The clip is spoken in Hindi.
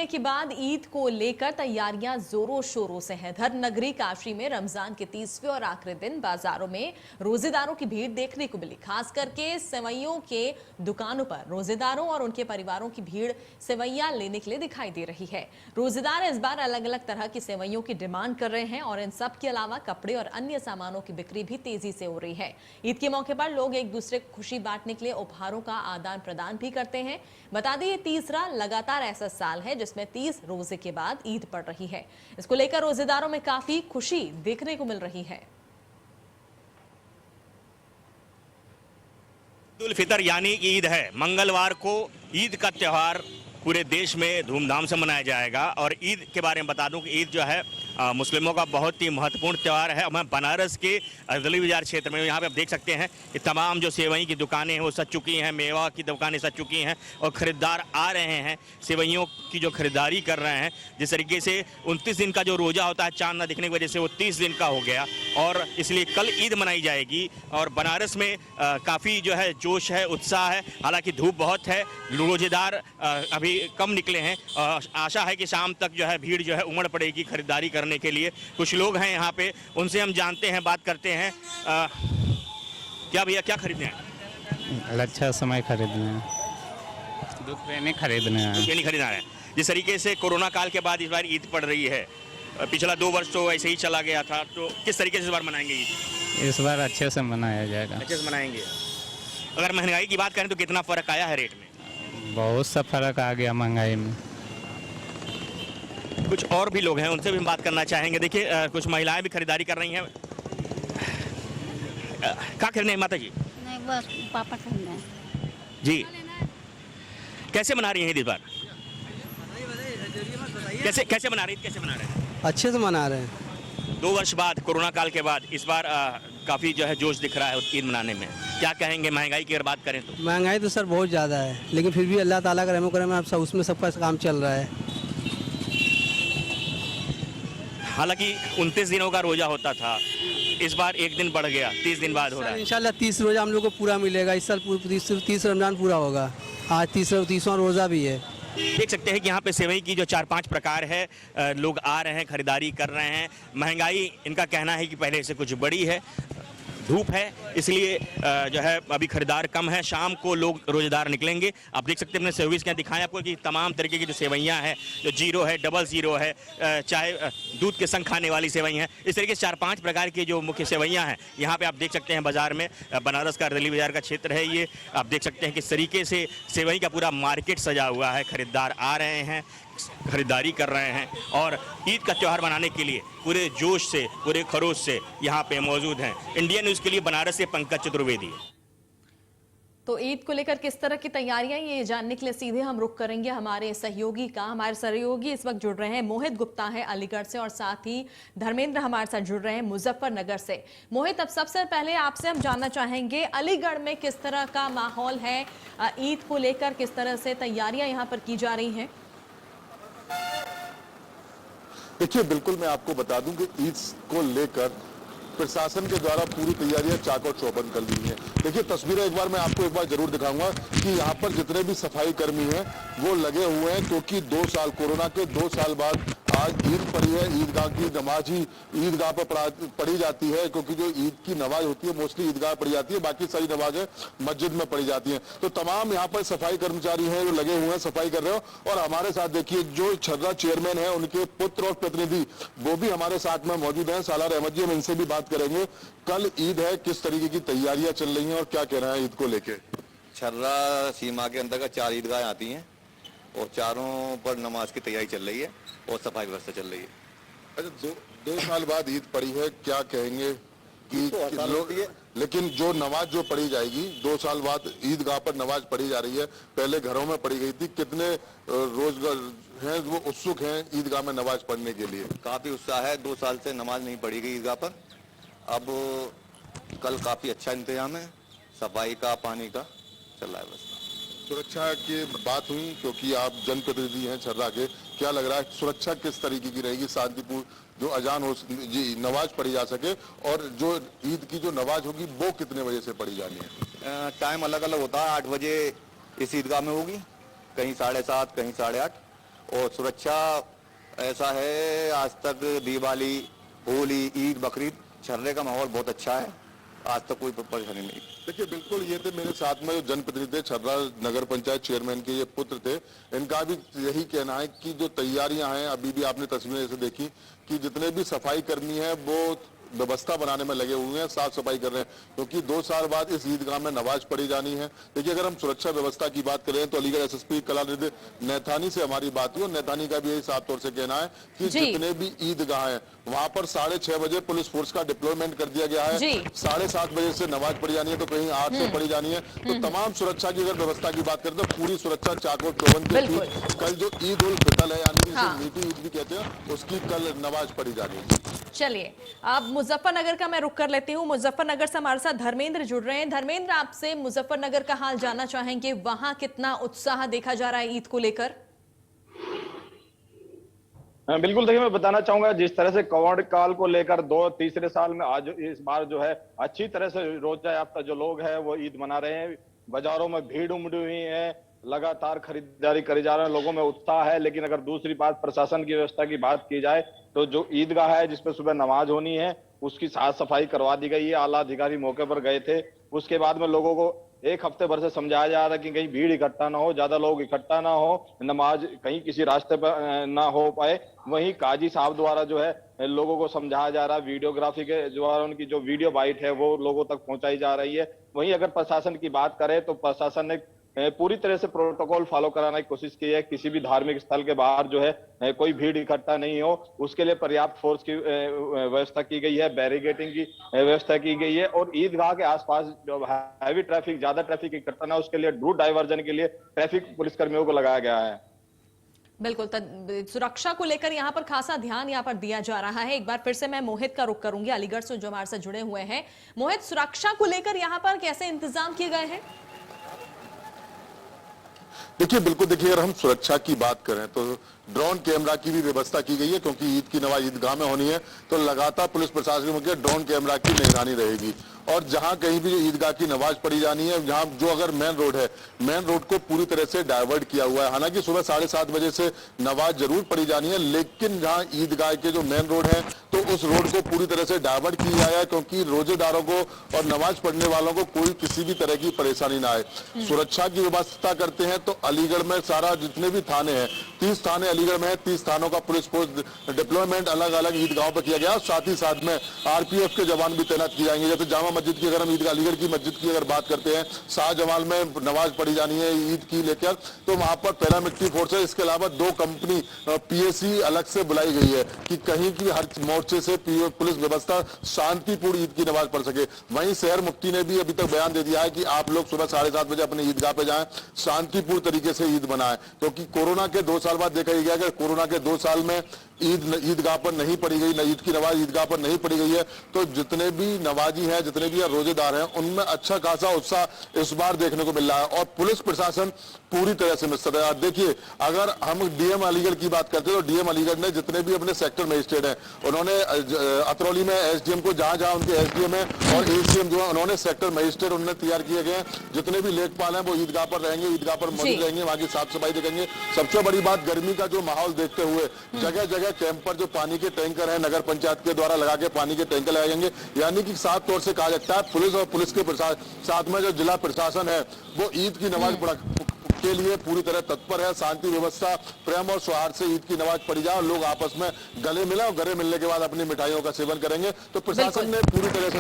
महीने के बाद ईद को लेकर तैयारियां जोरों शोरों से हैं। धर्म नगरी काशी में रमजान के 30वें और आखिरी दिन बाजारों में रोजेदारों की भीड़ देखने को मिली। खास करके सेवइयों के दुकानों पर रोजेदारों और उनके परिवारों की भीड़ सेवइयां लेने के लिए दिखाई दे रही है। रोजेदार इस बार अलग अलग तरह की सेवइयों की डिमांड कर रहे हैं और इन सब के अलावा कपड़े और अन्य सामानों की बिक्री भी तेजी से हो रही है। ईद के मौके पर लोग एक दूसरे को खुशी बांटने के लिए उपहारों का आदान प्रदान भी करते हैं। बता दें, ये तीसरा लगातार ऐसा साल है जिसमें 30 रोजे के बाद ईद पड़ रही है। इसको लेकर रोजेदारों में काफी खुशी देखने को मिल रही है। ईद उल फितर यानी ईद है। मंगलवार को ईद का त्यौहार पूरे देश में धूमधाम से मनाया जाएगा। और ईद के बारे में बता दूं कि ईद जो है मुस्लिमों का बहुत ही महत्वपूर्ण त्यौहार है। मैं बनारस के अदली बाजार क्षेत्र में, यहाँ पे आप देख सकते हैं कि तमाम जो सेवई की दुकानें हैं वो सज चुकी हैं, मेवा की दुकानें सज चुकी हैं और ख़रीदार आ रहे हैं, सेवइयों की जो खरीदारी कर रहे हैं। जिस तरीके से 29 दिन का जो रोज़ा होता है चांद न दिखने की वजह से वो 30 दिन का हो गया और इसलिए कल ईद मनाई जाएगी। और बनारस में काफ़ी जो है जोश है, उत्साह है। हालांकि धूप बहुत है, रोजेदार अभी कम निकले हैं। आशा है कि शाम तक जो है भीड़ जो है उमड़ पड़ेगी खरीदारी करने के लिए। कुछ लोग हैं यहाँ पे, उनसे हम जानते हैं, बात करते हैं। क्या भैया, क्या खरीदने हैं? अच्छा समय खरीदने हैं, दुख नहीं खरीदने हैं। ये नहीं खरीदना है। जिस तरीके से कोरोना काल के बाद इस बार ईद पड़ रही है, पिछला 2 वर्ष तो ऐसे ही चला गया था, तो किस तरीके से इस बार मनाएंगे ईद? इस बार अच्छे से मनाया जाएगा। अच्छे से मनाएंगे। अगर महंगाई की बात करें तो कितना फर्क आया है रेट में? बहुत सा फर्क आ गया महंगाई में। कुछ और भी लोग हैं, उनसे भी हम बात करना चाहेंगे। देखिए कुछ महिलाएं भी खरीदारी कर रही हैं। क्या खरीदने हैं माता जी? नहीं, बस पापड़ खरीदना है जी। कैसे मना रही हैं ईद इस बार? कैसे मना रही, कैसे मना रहे हैं? अच्छे से मना रहे हैं। 2 वर्ष बाद, कोरोना काल के बाद इस बार काफ़ी जो है जोश दिख रहा है ईद मनाने में। क्या कहेंगे महंगाई की अगर बात करें तो? महंगाई तो सर बहुत ज़्यादा है, लेकिन फिर भी अल्लाह ताला का रहम करम है, सब उसमें सबका काम चल रहा है। हालांकि 29 दिनों का रोजा होता था, इस बार एक दिन बढ़ गया, 30 दिन बाद हो रहा है। इंशाल्लाह 30 रोज़ा हम लोग को पूरा मिलेगा। इस साल 30 रमजान पूरा होगा। आज 30वां रोज़ा भी है। देख सकते हैं कि यहाँ पे सेवई की जो 4-5 प्रकार है, लोग आ रहे हैं, खरीदारी कर रहे हैं। महंगाई इनका कहना है कि पहले से कुछ बड़ी है, धूप है, इसलिए जो है अभी खरीदार कम है। शाम को लोग रोजेदार निकलेंगे। आप देख सकते हैं, अपने सर्विस क्या दिखाएं आपको कि तमाम तरीके की जो सेवइयाँ हैं, जो 0 है, 00 है, चाहे दूध के संग खाने वाली सेवई हैं, इस तरीके से 4-5 प्रकार की जो मुख्य सेवइयाँ हैं यहाँ पे आप देख सकते हैं। बाजार में, बनारस का अदली बाजार का क्षेत्र है ये, आप देख सकते हैं किस तरीके से सेवई का पूरा मार्केट सजा हुआ है। खरीदार आ रहे हैं, खरीदारी कर रहे हैं और ईद का त्यौहार मनाने के लिए पूरे जोश से, पूरे खरोश से यहाँ पे मौजूद हैं। इंडिया न्यूज़ के लिए बनारस से पंकज चतुर्वेदी। तो ईद को लेकर किस तरह की तैयारियां, ये जानने के लिए सीधे हम रुख करेंगे हमारे सहयोगी इस वक्त जुड़ रहे हैं। मोहित गुप्ता है अलीगढ़ से और साथ ही धर्मेंद्र हमारे साथ जुड़ रहे हैं मुजफ्फरनगर से। मोहित, अब सबसे पहले आपसे हम जानना चाहेंगे अलीगढ़ में किस तरह का माहौल है, ईद को लेकर किस तरह से तैयारियां यहाँ पर की जा रही हैं? देखिए, बिल्कुल मैं आपको बता दूं कि ईद को लेकर प्रशासन के द्वारा पूरी तैयारियां चाक और चौबंद कर ली हैं। देखिए, तस्वीरें एक बार जरूर दिखाऊंगा कि यहाँ पर जितने भी सफाई कर्मी हैं वो लगे हुए हैं, क्योंकि 2 साल, कोरोना के 2 साल बाद आज ईद पड़ी है। ईदगाह की नमाज ही ईदगाह पर पढ़ी जाती है, क्योंकि जो ईद की नमाज होती है मोस्टली ईदगाह पढ़ी जाती है, बाकी सारी नमाजें मस्जिद में पढ़ी जाती हैं। तो तमाम यहाँ पर सफाई कर्मचारी हैं, वो लगे हुए हैं, सफाई कर रहे हो। और हमारे साथ देखिए जो छर्रा चेयरमैन है, उनके पुत्र और प्रतिनिधि वो भी हमारे साथ में मौजूद हैं, सालार अहमद जी। हम इनसे भी बात करेंगे। कल ईद है, किस तरीके की तैयारियां चल रही हैं और क्या कहना है ईद को लेके? छर्रा सीमा के अंतर्गत 4 ईदगाहें आती हैं और चारों पर नमाज की तैयारी चल रही है और सफाई व्यवस्था चल रही है। अच्छा, 2 साल बाद ईद पड़ी है, क्या कहेंगे कि लोग, लेकिन जो नमाज जो पढ़ी जाएगी 2 साल बाद ईदगाह पर नमाज पढ़ी जा रही है, पहले घरों में पढ़ी गई थी, कितने रोजगार हैं वो उत्सुक हैं ईदगाह में नमाज पढ़ने के लिए? काफी उत्साह है। 2 साल से नमाज नहीं पढ़ी गई ईदगाह पर। अब कल काफी अच्छा इंतजाम है, सफाई का, पानी का चल रहा है। बस सुरक्षा की बात हुई, क्योंकि आप जनप्रतिनिधि हैं छर्रा के, क्या लग रहा है सुरक्षा किस तरीके की रहेगी? शांतिपूर्ण जो अजान हो जी नमाज पढ़ी जा सके, और जो ईद की जो नमाज होगी वो कितने बजे से पढ़ी जानी है? टाइम अलग अलग होता है। 8 बजे इस ईदगाह में होगी, कहीं 7:30, कहीं 8:30, और सुरक्षा ऐसा है, आज तक दिवाली, होली, ईद, बकरीद, छर्रे का माहौल बहुत अच्छा है, आज तक कोई परेशानी नहीं। देखिए बिल्कुल, ये थे मेरे साथ में जो जनप्रतिनिधि थे, छर्रा नगर पंचायत चेयरमैन के ये पुत्र थे। इनका भी यही कहना है कि जो तैयारियां हैं, अभी भी आपने तस्वीरें ऐसे देखी कि जितने भी सफाई कर्मी हैं वो व्यवस्था बनाने में लगे हुए हैं, साफ सफाई कर रहे हैं, क्योंकि 2 साल बाद इस ईदगाह में नमाज पढ़ी जानी है। देखिए अगर हम सुरक्षा व्यवस्था की बात करें तो अलीगढ़ एसएसपी कलानिधि नैथानी से हमारी बात हुई और नैथानी का भी यही साफ तौर से कहना है कि जी। जितने भी ईदगाह हैं वहां पर 6:30 बजे पुलिस फोर्स का डिप्लॉयमेंट कर दिया गया है। जी। 7:30 बजे से नमाज पढ़ी जानी है, तो कहीं 8 से पढ़ी जानी है। तो तमाम सुरक्षा की अगर व्यवस्था की बात करें तो पूरी सुरक्षा चाकोर चौबंद के बिल्कुल। थी। कल जो ईद उल फितर है, यानी कि जिसे हाँ। मीठी ईद भी कहते हैं, उसकी कल नमाज पढ़ी जानी है। चलिए अब मुजफ्फरनगर का मैं रुक कर लेती हूँ। मुजफ्फरनगर से हमारे साथ धर्मेंद्र जुड़ रहे हैं। धर्मेंद्र, आपसे मुजफ्फरनगर का हाल जानना चाहेंगे, वहां कितना उत्साह देखा जा रहा है ईद को लेकर? बिल्कुल, देखिए मैं बताना चाहूंगा, जिस तरह से कोविड काल को लेकर तीसरे साल में आज इस बार जो है अच्छी तरह से रोजा याफ्ता जो लोग हैं वो ईद मना रहे हैं। बाजारों में भीड़ उमड़ी हुई है, लगातार खरीदारी करे जा रहे हैं, लोगों में उत्साह है। लेकिन अगर दूसरी बात प्रशासन की व्यवस्था की बात की जाए तो जो ईदगाह है जिसपे सुबह नमाज होनी है उसकी साफ सफाई करवा दी गई है। आला अधिकारी मौके पर गए थे। उसके बाद में लोगों को एक हफ्ते भर से समझाया जा रहा है कि कहीं भीड़ इकट्ठा ना हो, ज्यादा लोग इकट्ठा ना हो, नमाज कहीं किसी रास्ते पर ना हो पाए। वहीं काजी साहब द्वारा जो है लोगों को समझाया जा रहा है, वीडियोग्राफी के द्वारा उनकी जो वीडियो बाइट है वो लोगों तक पहुंचाई जा रही है। वहीं अगर प्रशासन की बात करें तो प्रशासन ने पूरी तरह से प्रोटोकॉल फॉलो कराने की कोशिश की है। किसी भी धार्मिक स्थल के बाहर जो है कोई भीड़ इकट्ठा नहीं हो, उसके लिए पर्याप्त फोर्स की व्यवस्था की गई है, बैरिकेडिंग की व्यवस्था की गई है। और ईदगाह के आसपास जो हैवी ट्रैफिक, ज्यादा ट्रैफिक इकट्ठा ना, उसके लिए रूट डाइवर्जन के लिए ट्रैफिक पुलिसकर्मियों को लगाया गया है। बिल्कुल, सुरक्षा को लेकर यहाँ पर खासा ध्यान यहाँ पर दिया जा रहा है। एक बार फिर से मैं मोहित का रुख करूंगी, अलीगढ़ से जो हमारे साथ जुड़े हुए हैं। मोहित, सुरक्षा को लेकर यहाँ पर कैसे इंतजाम किए गए हैं? देखिए बिल्कुल, देखिए अगर हम सुरक्षा की बात करें तो ड्रोन कैमरा की भी व्यवस्था की गई है, क्योंकि ईद की नमाज ईदगाह में होनी है तो लगातार पुलिस प्रशासन के ड्रोन कैमरा की निगरानी रहेगी। और जहां कहीं भी ईदगाह की नमाज पढ़ी जानी है, जहां जो अगर मेन रोड है, मेन रोड को पूरी तरह से डाइवर्ट किया हुआ है। हालांकि सुबह 7:30 बजे से नमाज जरूर पढ़ी जानी है, लेकिन जहां ईदगाह के जो मेन रोड है तो उस रोड को पूरी तरह से डाइवर्ट किया गया है, क्योंकि रोजेदारों को और नमाज पढ़ने वालों को कोई किसी भी तरह की परेशानी ना आए। सुरक्षा की व्यवस्था करते हैं तो अलीगढ़ में सारा जितने भी थाने हैं, 30 थाने अलीगढ़ में है, 30 थानों का पुलिस फोर्स डिप्लॉयमेंट अलग अलग ईदगाहों पर किया गया। साथ ही साथ में आरपीएफ के जवान भी तैनात किए जाएंगे। जैसे जामा मस्जिद की, अगर हम ईदगाह अलीगढ़ की मस्जिद की अगर बात करते हैं, शाहजमाल में नमाज पढ़ी जानी है ईद की लेकर, तो वहां पर पैरामिलिट्री फोर्स है। इसके अलावा 2 कंपनी पीएसी अलग से बुलाई गई है कि कहीं की हर मोर्चे से पुलिस व्यवस्था शांतिपूर्ण ईद की नमाज पढ़ सके। वहीं शहर मुफ्ती ने भी अभी तक बयान दे दिया है कि आप लोग सुबह 7:30 बजे अपने ईदगाह पे जाएं, शांतिपूर्ण तरीके से ईद मनाएं, क्योंकि कोरोना के 2 साल बाद देखा गया कि कोरोना के 2 साल में ईदगाह पर नहीं पढ़ी गई, ईद की नमाज ईदगाह पर नहीं पढ़ी गई है, तो जितने भी नमाजी हैं, जितने भी रोजेदार हैं, उनमें अच्छा खासा उत्साह इस बार देखने को मिल रहा है। और पुलिस प्रशासन पूरी तरह से मुस्तैद है। देखिए अगर हम डीएम अलीगढ़ की बात करते हैं तो डीएम अलीगढ़ ने जितने भी अपने सेक्टर मजिस्ट्रेट हैं, उन्होंने अतरौली में एसडीएम को, जहां जहां उनके एसडीएम है और एसीएम जो है, उन्होंने सेक्टर मजिस्ट्रेट उन्होंने तैयार किए गए हैं। जितने भी लेखपाल हैं वो ईदगाह पर रहेंगे, ईदगाह पर मौजूद रहेंगे, वहां की साफ सफाई देखेंगे। सबसे बड़ी बात, गर्मी का जो माहौल देखते हुए जगह जगह कैंप पर जो पानी के टैंकर है नगर पंचायत के द्वारा लगा के पानी के टैंकर लगाए जाएंगे। यानी कि साफ तौर से कहा जाता है पुलिस और पुलिस के साथ में जो जिला प्रशासन है वो ईद की नमाज के लिए पूरी तरह तत्पर है। शांति व्यवस्था, प्रेम और सौहार्द से ईद की नमाज पढ़ी जाए और लोग आपस में गले मिले, और गले मिलने के बाद अपनी मिठाइयों का सेवन करेंगे। तो प्रशासन ने पूरी तरह से